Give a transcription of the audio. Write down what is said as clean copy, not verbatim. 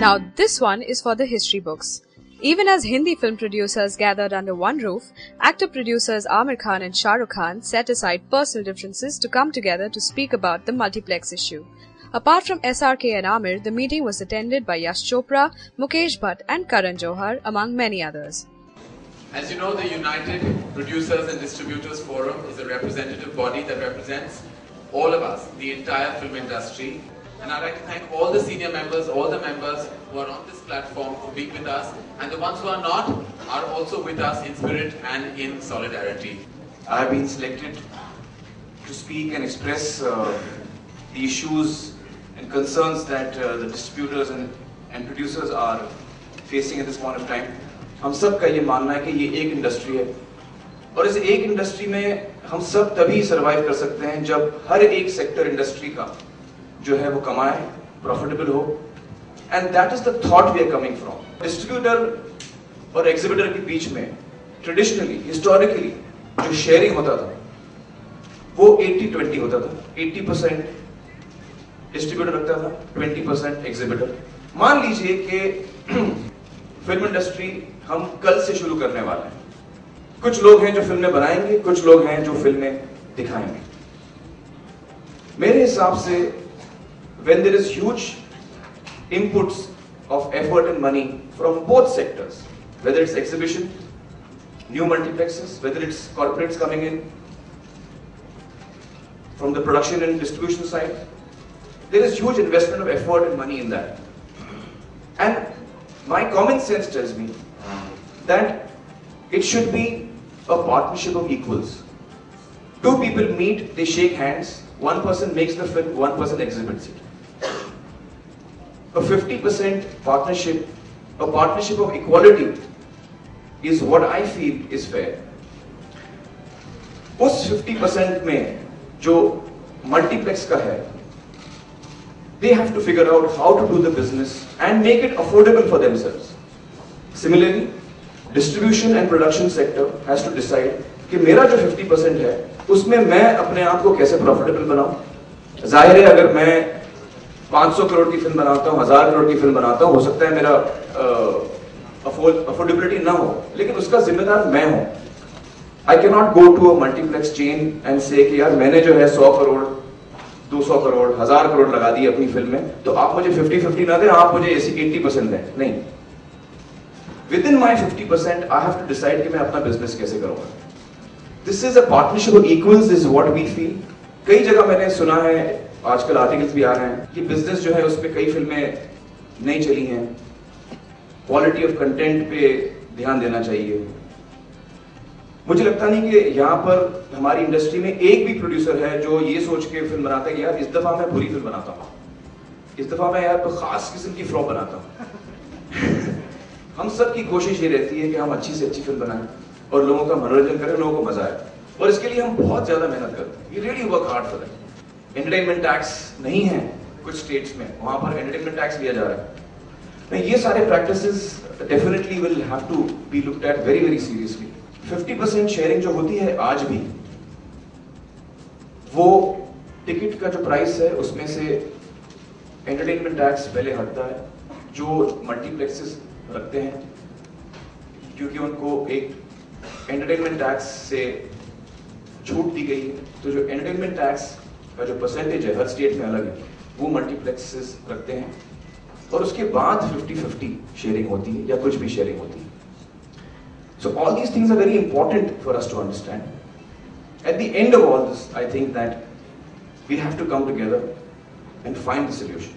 Now this one is for the history books. Even as Hindi film producers gathered under one roof, actor-producers Aamir Khan and Shah Rukh Khan set aside personal differences to come together to speak about the multiplex issue. Apart from SRK and Aamir, the meeting was attended by Yash Chopra, Mukesh Bhatt and Karan Johar, among many others. As you know, the United Producers and Distributors Forum is a representative body that represents all of us, the entire film industry. And I'd like to thank all the senior members, all the members who are on this platform for being with us, and the ones who are not are also with us in spirit and in solidarity. I have been selected to speak and express the issues and concerns that the distributors and producers are facing at this point of time. हम सब का ये मानना है कि ये एक industry है और इस एक इंडस्ट्री में हम सब तभी सरवाइव कर सकते हैं जब हर एक सेक्टर इंडस्ट्री का जो है वो कमाए, प्रॉफिटेबल हो, and that is the thought we are coming from. Distributor और एग्जिबिटर के बीच में ट्रेडिशनली, हिस्टोरिकली जो शेयरिंग होता था वो 80-20 होता था. 80% डिस्ट्रीब्यूटर रखता था, 20% एग्जिबिटर. मान लीजिए कि फिल्म इंडस्ट्री हम कल से शुरू करने वाले हैं. कुछ लोग हैं जो फिल्में बनाएंगे, कुछ लोग हैं जो फिल्में दिखाएंगे. मेरे हिसाब से when there is huge inputs of effort and money from both sectors, whether it's exhibition, new multiplexes, whether it's corporates coming in from the production and distribution side, there is huge investment of effort and money in that. And my common sense tells me that it should be a partnership of equals. Two people meet, they shake hands, one person makes the film, one person exhibits it. A 50% partnership, a partnership of equality is what I feel is fair. उस 50% में जो multiplex का है, they have to figure out how to do the business and make it affordable for themselves. Similarly, distribution and production sector has to decide कि मेरा जो 50% है उसमें मैं अपने आप को कैसे profitable बनाऊं. जाहिर है अगर मैं 500 करोड़ की फिल्म बनाता हूं, 1000 करोड़ की फिल्म बनाता हूं, हो सकता है मेरा अफोर्डेबिलिटी ना हो, लेकिन उसका जिम्मेदार मैं हूं. I can not go to a multiplex chain and say कि यार मैंने जो है 100 करोड़ 200 करोड़ 1000 करोड़ लगा दी अपनी फिल्म में, तो आप मुझे 50-50 ना दें, आप मुझे 80% दें. नहीं, within my 50% I have to decide कि मैं अपना बिजनेस कैसे करूंगा. This is a partnership of equals, is what we feel. कई जगह मैंने सुना है, आजकल आर्टिकल्स भी आ रहे हैं कि बिजनेस जो है उस पर कई फिल्में नहीं चली हैं. क्वालिटी ऑफ कंटेंट पे ध्यान देना चाहिए. मुझे लगता नहीं कि यहाँ पर हमारी इंडस्ट्री में एक भी प्रोड्यूसर है जो ये सोच के फिल्म बनाता है कि यार इस दफा मैं बुरी फिल्म बनाता हूँ, इस दफा मैं यार तो खास किस्म की फ्लॉप बनाता हूँ. हम सब की कोशिश ये रहती है कि हम अच्छी से अच्छी फिल्म बनाएं और लोगों का मनोरंजन करें, लोगों को मजा आए, और इसके लिए हम बहुत ज्यादा मेहनत करते हैं. We really work hard for that. Entertainment tax नहीं है कुछ स्टेट्स में, वहां पर एंटरटेनमेंट टैक्स लिया जा रहा है. ये सारे practices definitely will have to be looked at very very seriously. 50% sharing जो होती है आज भी, वो टिकट का जो प्राइस है उसमें से एंटरटेनमेंट टैक्स पहले हटता है. जो मल्टीप्लेक्सेस रखते हैं क्योंकि उनको एक एंटरटेनमेंट टैक्स से छूट दी गई है, तो जो एंटरटेनमेंट टैक्स का जो परसेंटेज है हर स्टेट में अलग है, वो मल्टीप्लेक्सेस रखते हैं. और उसके बाद 50-50 शेयरिंग होती है या कुछ भी शेयरिंग होती है. So all these things are very important for us to understand. At the end of all this, I think that we have to come together and find the solution.